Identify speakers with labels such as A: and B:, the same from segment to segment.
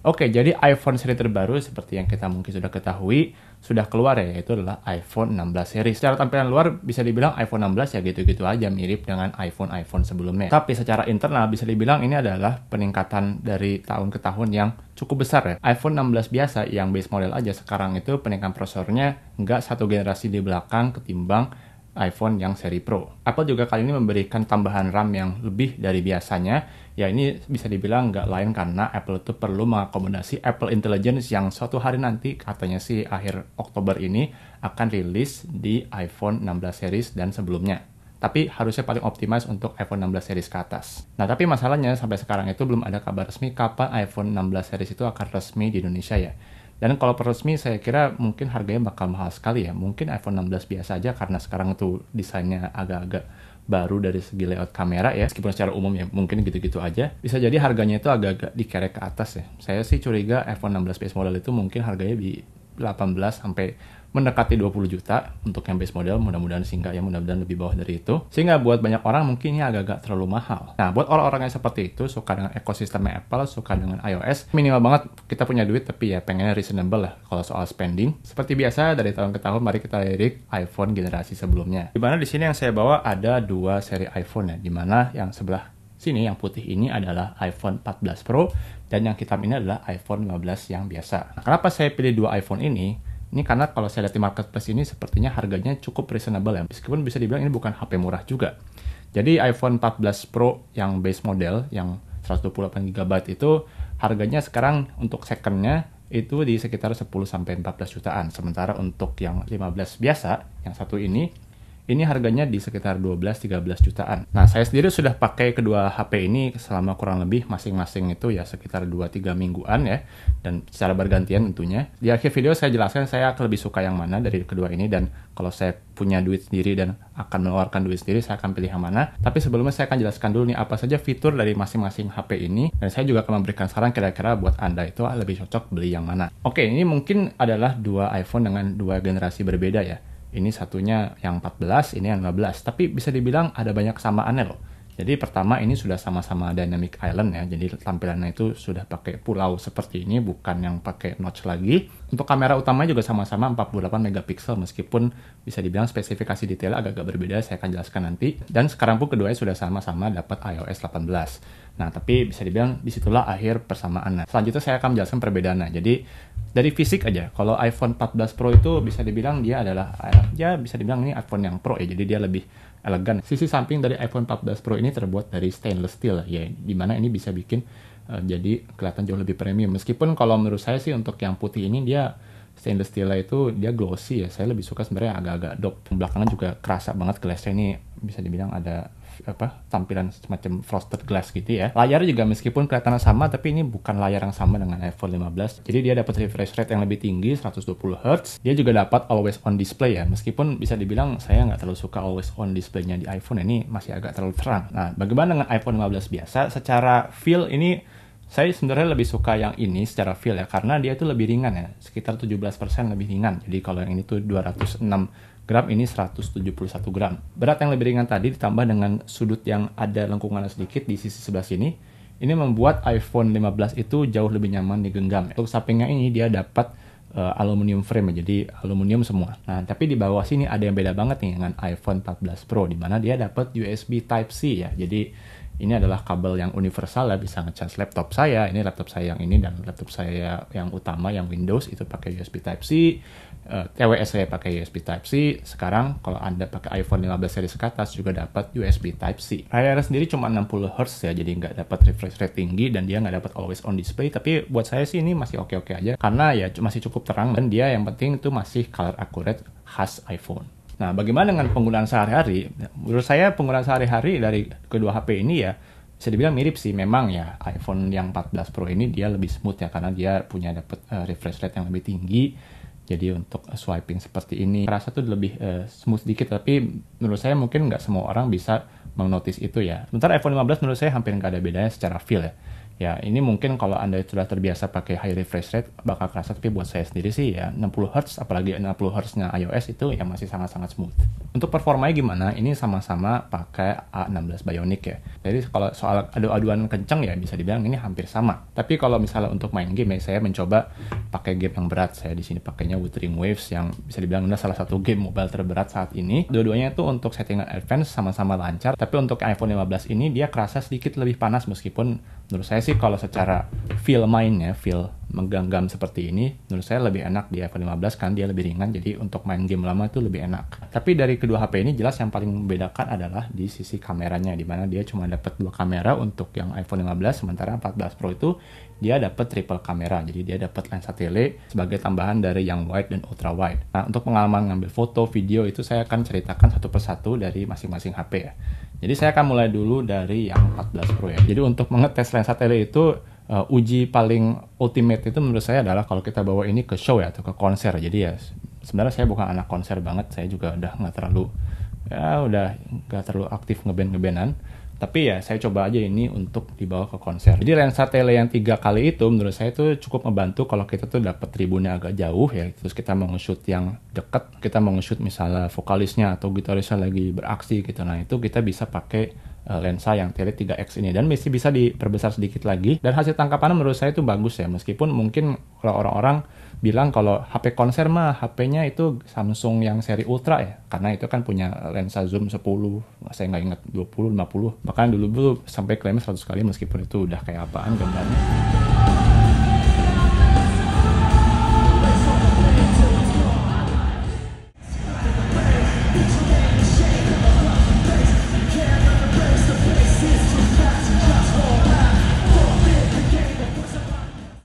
A: Oke, jadi iPhone seri terbaru seperti yang kita mungkin sudah ketahui, sudah keluar ya, yaitu adalah iPhone 16 series. Secara tampilan luar bisa dibilang iPhone 16 ya gitu-gitu aja, mirip dengan iPhone sebelumnya. Tapi secara internal bisa dibilang ini adalah peningkatan dari tahun ke tahun yang cukup besar ya. iPhone 16 biasa yang base model aja sekarang itu peningkatan prosesornya nggak satu generasi di belakang ketimbang iPhone yang seri Pro. Apple juga kali ini memberikan tambahan RAM yang lebih dari biasanya. Ya ini bisa dibilang nggak lain karena Apple itu perlu mengakomodasi Apple Intelligence yang suatu hari nanti katanya sih akhir Oktober ini akan rilis di iPhone 16 series dan sebelumnya. Tapi harusnya paling optimize untuk iPhone 16 series ke atas. Nah tapi masalahnya sampai sekarang itu belum ada kabar resmi kapan iPhone 16 series itu akan resmi di Indonesia ya. Dan kalau resmi saya kira mungkin harganya bakal mahal sekali ya. Mungkin iPhone 16 biasa aja karena sekarang tuh desainnya agak-agak baru dari segi layout kamera ya. Meskipun secara umum ya mungkin gitu-gitu aja. Bisa jadi harganya itu agak-agak dikerek ke atas ya. Saya sih curiga iPhone 16 base model itu mungkin harganya di 18 sampai mendekati 20 juta untuk yang base model, mudah-mudahan sih enggak ya, mudah-mudahan lebih bawah dari itu. Sehingga buat banyak orang mungkin ini agak-agak terlalu mahal. Nah, buat orang-orang yang seperti itu, suka dengan ekosistemnya Apple, suka dengan iOS, minimal banget kita punya duit tapi ya pengennya reasonable lah kalau soal spending. Seperti biasa dari tahun ke tahun mari kita lirik iPhone generasi sebelumnya. Dimana di sini yang saya bawa ada dua seri iPhone ya, dimana yang sebelah sini yang putih ini adalah iPhone 14 Pro dan yang hitam ini adalah iPhone 15 yang biasa. Nah, kenapa saya pilih dua iPhone ini? Ini karena kalau saya lihat di marketplace ini sepertinya harganya cukup reasonable ya. Meskipun bisa dibilang ini bukan HP murah juga. Jadi iPhone 14 Pro yang base model yang 128GB itu harganya sekarang untuk secondnya itu di sekitar 10-14 jutaan. Sementara untuk yang 15 biasa, yang satu ini harganya di sekitar 12-13 jutaan. Nah, saya sendiri sudah pakai kedua HP ini selama kurang lebih masing-masing itu ya sekitar 2-3 mingguan ya. Dan secara bergantian tentunya. Di akhir video saya jelaskan saya akan lebih suka yang mana dari kedua ini. Dan kalau saya punya duit sendiri dan akan mengeluarkan duit sendiri, saya akan pilih yang mana. Tapi sebelumnya saya akan jelaskan dulu nih apa saja fitur dari masing-masing HP ini. Dan saya juga akan memberikan saran kira-kira buat Anda itu lebih cocok beli yang mana. Oke, ini mungkin adalah dua iPhone dengan dua generasi berbeda ya. Ini satunya yang 14, ini yang 15. Tapi bisa dibilang ada banyak kesamaannya loh. Jadi pertama ini sudah sama-sama Dynamic Island ya. Jadi tampilannya itu sudah pakai pulau seperti ini, bukan yang pakai notch lagi. Untuk kamera utamanya juga sama-sama 48 megapiksel meskipun bisa dibilang spesifikasi detail agak-agak berbeda, saya akan jelaskan nanti. Dan sekarang pun keduanya sudah sama-sama dapat iOS 18. Nah, tapi bisa dibilang disitulah akhir persamaan. Nah, selanjutnya saya akan menjelaskan perbedaannya. Jadi dari fisik aja, kalau iPhone 14 Pro itu bisa dibilang dia adalah, ya bisa dibilang ini iPhone yang Pro ya, jadi dia lebih elegan. Sisi samping dari iPhone 14 Pro ini terbuat dari stainless steel ya, dimana ini bisa bikin jadi kelihatan jauh lebih premium. Meskipun kalau menurut saya sih untuk yang putih ini dia stainless steel itu dia glossy ya, saya lebih suka sebenarnya agak-agak dope. Belakangan juga kerasa banget glassnya ini, bisa dibilang ada tampilan semacam frosted glass gitu ya. Layar juga meskipun kelihatan sama tapi ini bukan layar yang sama dengan iPhone 15. Jadi dia dapat refresh rate yang lebih tinggi 120 Hz. Dia juga dapat always on display ya. Meskipun bisa dibilang saya nggak terlalu suka always on displaynya di iPhone ini, masih agak terlalu terang. Nah, bagaimana dengan iPhone 15 biasa? Secara feel ini saya sebenarnya lebih suka yang ini secara feel ya, karena dia itu lebih ringan ya, sekitar 17% lebih ringan. Jadi kalau yang ini tuh 206 gram, ini 171 gram. Berat yang lebih ringan tadi ditambah dengan sudut yang ada lengkungannya sedikit di sisi sebelah sini, ini membuat iPhone 15 itu jauh lebih nyaman digenggam. Untuk sampingnya ini dia dapat aluminium frame ya, jadi aluminium semua. Nah, tapi di bawah sini ada yang beda banget nih dengan iPhone 14 Pro, di mana dia dapat USB Type-C ya. Jadi ini adalah kabel yang universal ya, bisa ngecas laptop saya, ini laptop saya yang ini, dan laptop saya yang utama yang Windows itu pakai USB Type-C, TWS saya pakai USB Type-C. Sekarang kalau Anda pakai iPhone 15 series ke atas juga dapat USB Type-C. Layarnya sendiri cuma 60 Hz ya, jadi nggak dapat refresh rate tinggi dan dia nggak dapat always on display. Tapi buat saya sih ini masih oke-oke aja, karena ya masih cukup terang dan dia yang penting itu masih color accurate khas iPhone. Nah, bagaimana dengan penggunaan sehari-hari? Menurut saya penggunaan sehari-hari dari kedua HP ini ya bisa dibilang mirip sih. Memang ya iPhone yang 14 Pro ini dia lebih smooth ya, karena dia punya dapat refresh rate yang lebih tinggi. Jadi untuk swiping seperti ini rasa tuh lebih smooth dikit, tapi menurut saya mungkin nggak semua orang bisa menotice itu ya. Sementara iPhone 15 menurut saya hampir nggak ada bedanya secara feel ya. Ya, ini mungkin kalau Anda sudah terbiasa pakai high refresh rate bakal kerasa, tapi buat saya sendiri sih ya 60 Hz, apalagi 60 Hz-nya iOS itu ya masih sangat-sangat smooth. Untuk performanya gimana? Ini sama-sama pakai A16 Bionic ya. Jadi kalau soal adu-aduan kenceng ya bisa dibilang ini hampir sama. Tapi kalau misalnya untuk main game ya, saya mencoba pakai game yang berat. Saya di sini pakainya Wuthering Waves yang bisa dibilang adalah salah satu game mobile terberat saat ini. Dua-duanya itu untuk settingan advance sama-sama lancar, tapi untuk iPhone 15 ini dia kerasa sedikit lebih panas, meskipun menurut saya sih kalau secara feel mainnya, feel menggenggam seperti ini, menurut saya lebih enak di iPhone 15 kan dia lebih ringan, jadi untuk main game lama itu lebih enak. Tapi dari kedua HP ini jelas yang paling membedakan adalah di sisi kameranya, dimana dia cuma dapat 2 kamera untuk yang iPhone 15, sementara 14 Pro itu dia dapat triple kamera, jadi dia dapat lensa tele sebagai tambahan dari yang wide dan ultra wide. Nah, untuk pengalaman ngambil foto, video itu saya akan ceritakan satu persatu dari masing-masing HP ya. Jadi saya akan mulai dulu dari yang 14 Pro ya. Jadi untuk mengetes lensa tele itu uji paling ultimate itu menurut saya adalah kalau kita bawa ini ke show ya atau ke konser. Jadi ya sebenarnya saya bukan anak konser banget, saya juga udah nggak terlalu aktif ngeband-ngebandan. Tapi ya saya coba aja ini untuk dibawa ke konser. Jadi lensa tele yang 3 kali itu menurut saya itu cukup membantu kalau kita tuh dapat tribunnya agak jauh ya. Terus kita mau nge-shoot yang dekat, kita mau nge-shoot misalnya vokalisnya atau gitarisnya lagi beraksi gitu. Nah itu kita bisa pakai lensa yang tele 3x ini dan masih bisa diperbesar sedikit lagi. Dan hasil tangkapannya menurut saya itu bagus ya. Meskipun mungkin kalau orang-orang bilang kalau HP konser mah HP-nya itu Samsung yang seri Ultra ya, karena itu kan punya lensa zoom 10, saya nggak ingat 20, 50, bahkan dulu sampai klaim 100 kali, meskipun itu udah kayak apaan gambarnya.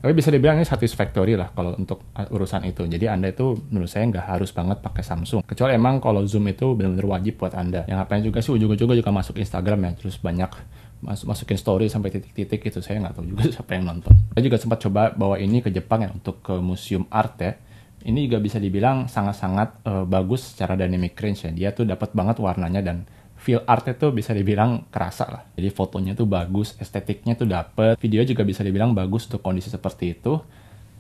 A: Tapi bisa dibilang ini satisfactory lah kalau untuk urusan itu. Jadi Anda itu menurut saya nggak harus banget pakai Samsung. Kecuali emang kalau zoom itu benar-benar wajib buat Anda. Yang apa juga sih ujung-ujungnya juga masuk Instagram ya. Terus banyak masukin story sampai titik-titik gitu. Saya nggak tahu juga siapa yang nonton. Saya juga sempat coba bawa ini ke Jepang ya untuk ke museum art ya. Ini juga bisa dibilang sangat-sangat bagus secara dynamic range ya. Dia tuh dapat banget warnanya dan feel artnya tuh bisa dibilang kerasa lah. Jadi fotonya tuh bagus, estetiknya tuh dapet. Video juga bisa dibilang bagus untuk kondisi seperti itu.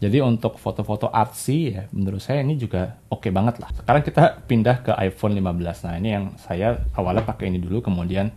A: Jadi untuk foto-foto artsy ya menurut saya ini juga oke banget lah. Sekarang kita pindah ke iPhone 15. Nah ini yang saya awalnya pakai ini dulu, kemudian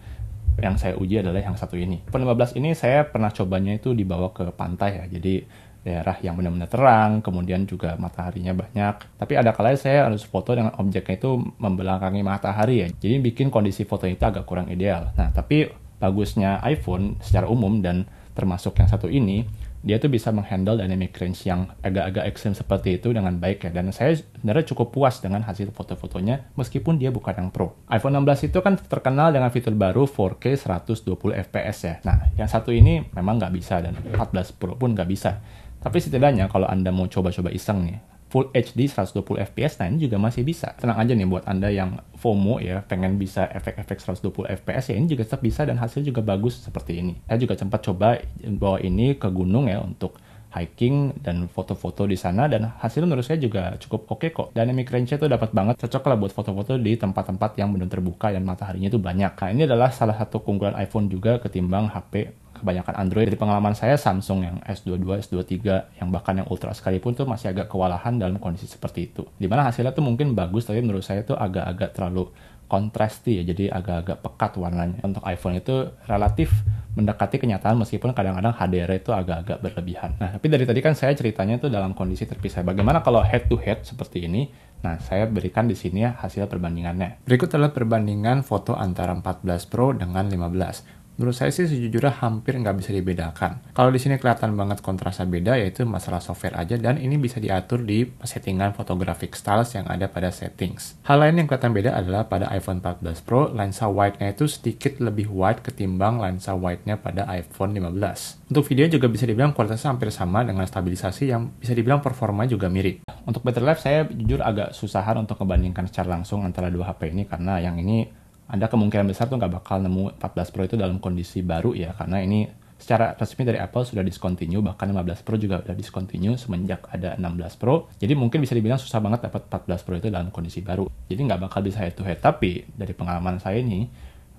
A: yang saya uji adalah yang satu ini. iPhone 15 ini saya pernah cobanya itu dibawa ke pantai ya. Jadi daerah yang benar-benar terang, kemudian juga mataharinya banyak. Tapi ada kalanya saya harus foto dengan objeknya itu membelakangi matahari ya. Jadi bikin kondisi foto itu agak kurang ideal. Nah, tapi bagusnya iPhone secara umum dan termasuk yang satu ini, dia tuh bisa menghandle dynamic range yang agak-agak ekstrem seperti itu dengan baik ya. Dan saya sebenarnya cukup puas dengan hasil foto-fotonya meskipun dia bukan yang Pro. iPhone 16 itu kan terkenal dengan fitur baru 4K 120 fps ya. Nah, yang satu ini memang nggak bisa dan 14 Pro pun nggak bisa. Tapi setidaknya kalau Anda mau coba-coba iseng nih, Full HD 120 fps, nah ini juga masih bisa. Tenang aja nih buat Anda yang FOMO ya, pengen bisa efek-efek 120 fps ya, ini juga tetap bisa dan hasil juga bagus seperti ini. Saya juga sempat coba bawa ini ke gunung ya untuk hiking dan foto-foto di sana, dan hasil menurut saya juga cukup oke kok. Dynamic range-nya tuh dapat banget, cocok lah buat foto-foto di tempat-tempat yang benar terbuka dan mataharinya itu banyak. Nah ini adalah salah satu keunggulan iPhone juga ketimbang HP kebanyakan Android. Dari pengalaman saya, Samsung yang S22, S23, yang bahkan yang Ultra sekalipun tuh masih agak kewalahan dalam kondisi seperti itu. Dimana hasilnya tuh mungkin bagus, tapi menurut saya tuh agak-agak terlalu kontrasti ya, jadi agak-agak pekat warnanya. Untuk iPhone itu relatif mendekati kenyataan meskipun kadang-kadang HDR itu agak-agak berlebihan. Nah, tapi dari tadi kan saya ceritanya tuh dalam kondisi terpisah. Bagaimana kalau head to head seperti ini? Nah, saya berikan di sini ya hasil perbandingannya. Berikut adalah perbandingan foto antara 14 Pro dengan 15. Menurut saya sih sejujurnya hampir nggak bisa dibedakan. Kalau di sini kelihatan banget kontrasnya beda, yaitu masalah software aja, dan ini bisa diatur di settingan photographic styles yang ada pada settings. Hal lain yang kelihatan beda adalah pada iPhone 14 Pro, lensa wide-nya itu sedikit lebih wide ketimbang lensa wide-nya pada iPhone 15. Untuk video juga bisa dibilang kualitasnya hampir sama dengan stabilisasi yang bisa dibilang performanya juga mirip. Untuk battery life saya jujur agak susahan untuk membandingkan secara langsung antara dua HP ini, karena yang ini Anda kemungkinan besar tuh nggak bakal nemu 14 Pro itu dalam kondisi baru ya, karena ini secara resmi dari Apple sudah discontinue, bahkan 15 Pro juga udah discontinue semenjak ada 16 Pro. Jadi mungkin bisa dibilang susah banget dapat 14 Pro itu dalam kondisi baru. Jadi nggak bakal bisa head to head. Tapi dari pengalaman saya ini,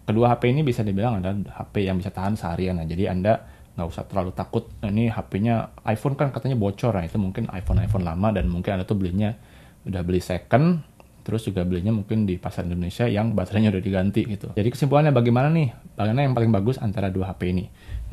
A: kedua HP ini bisa dibilang adalah HP yang bisa tahan seharian. Nah, jadi Anda nggak usah terlalu takut, ini HP-nya iPhone kan katanya bocor, nah itu mungkin iPhone lama dan mungkin Anda tuh belinya udah beli second, terus juga belinya mungkin di pasar Indonesia yang baterainya udah diganti gitu. Jadi kesimpulannya bagaimana nih? Bagaimana yang paling bagus antara dua HP ini?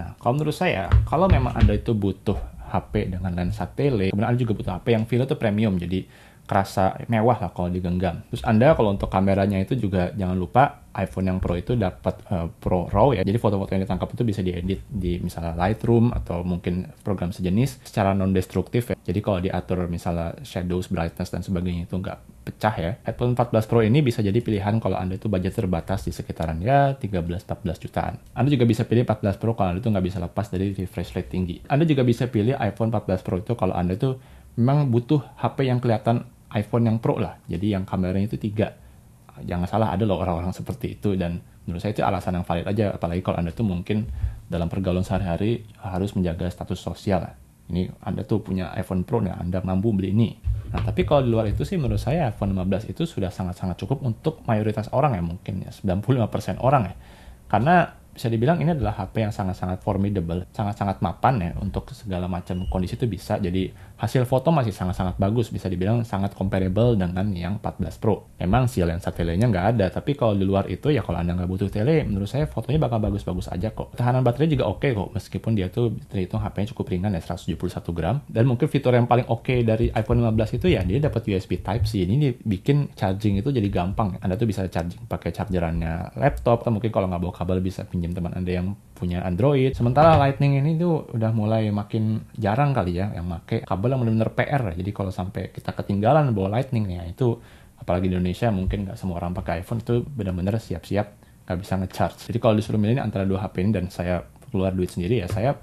A: Nah, kalau menurut saya, kalau memang Anda itu butuh HP dengan lensa tele, kemudian Anda juga butuh HP yang feel itu premium, jadi kerasa mewah lah kalau digenggam. Terus Anda kalau untuk kameranya itu juga jangan lupa iPhone yang Pro itu dapat Pro RAW ya. Jadi foto-foto yang ditangkap itu bisa diedit di misalnya Lightroom atau mungkin program sejenis secara non-destruktif ya. Jadi kalau diatur misalnya shadows, brightness dan sebagainya itu nggak pecah ya. iPhone 14 Pro ini bisa jadi pilihan kalau Anda itu budget terbatas di sekitaran ya 13-14 jutaan. Anda juga bisa pilih 14 Pro kalau Anda itu nggak bisa lepas dari refresh rate tinggi. Anda juga bisa pilih iPhone 14 Pro itu kalau Anda itu memang butuh HP yang kelihatan iPhone yang Pro lah. Jadi yang kameranya itu 3. Jangan salah, ada loh orang-orang seperti itu, dan menurut saya itu alasan yang valid aja, apalagi kalau Anda tuh mungkin dalam pergaulan sehari-hari harus menjaga status sosial lah. Ini Anda tuh punya iPhone Pro, nah Anda mampu beli ini. Nah, tapi kalau di luar itu sih menurut saya iPhone 15 itu sudah sangat-sangat cukup untuk mayoritas orang ya, mungkin ya 95% orang ya. Karena bisa dibilang ini adalah HP yang sangat-sangat formidable, sangat-sangat mapan ya untuk segala macam kondisi itu bisa. Jadi hasil foto masih sangat-sangat bagus, bisa dibilang sangat comparable dengan yang 14 Pro. Memang si lensa telenya nggak ada, tapi kalau di luar itu ya kalau Anda nggak butuh tele, menurut saya fotonya bakal bagus-bagus aja kok. Ketahanan baterai juga oke kok, meskipun dia tuh terhitung HP-nya cukup ringan ya, 171 gram. Dan mungkin fitur yang paling oke dari iPhone 15 itu ya dia dapat USB Type-C. Ini bikin charging itu jadi gampang. Anda tuh bisa charging pakai chargerannya laptop, atau mungkin kalau nggak bawa kabel bisa pinjam teman Anda yang punya Android. Sementara Lightning ini tuh udah mulai makin jarang kali ya yang pakai kabel yang benar-benar PR. Jadi kalau sampai kita ketinggalan bawa Lightning ya itu, apalagi di Indonesia mungkin nggak semua orang pakai iPhone, itu benar-benar siap-siap nggak bisa ngecharge. Jadi kalau disuruh milih antara dua HP ini dan saya keluar duit sendiri ya, saya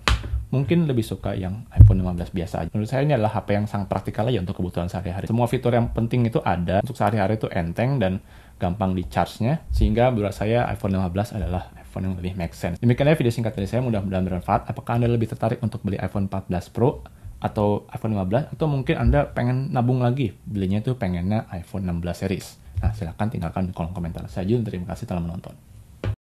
A: mungkin lebih suka yang iPhone 15 biasa aja. Menurut saya ini adalah HP yang sangat praktikal aja untuk kebutuhan sehari-hari. Semua fitur yang penting itu ada, untuk sehari-hari itu enteng dan gampang di charge-nya, sehingga menurut saya iPhone 15 adalah iPhone yang lebih make sense. Demikianlah video singkat dari saya, mudah-mudahan bermanfaat. Apakah Anda lebih tertarik untuk beli iPhone 14 Pro atau iPhone 15, atau mungkin Anda pengen nabung lagi, belinya tuh pengennya iPhone 16 series? Nah, silahkan tinggalkan di kolom komentar. Saya Jun, terima kasih telah menonton.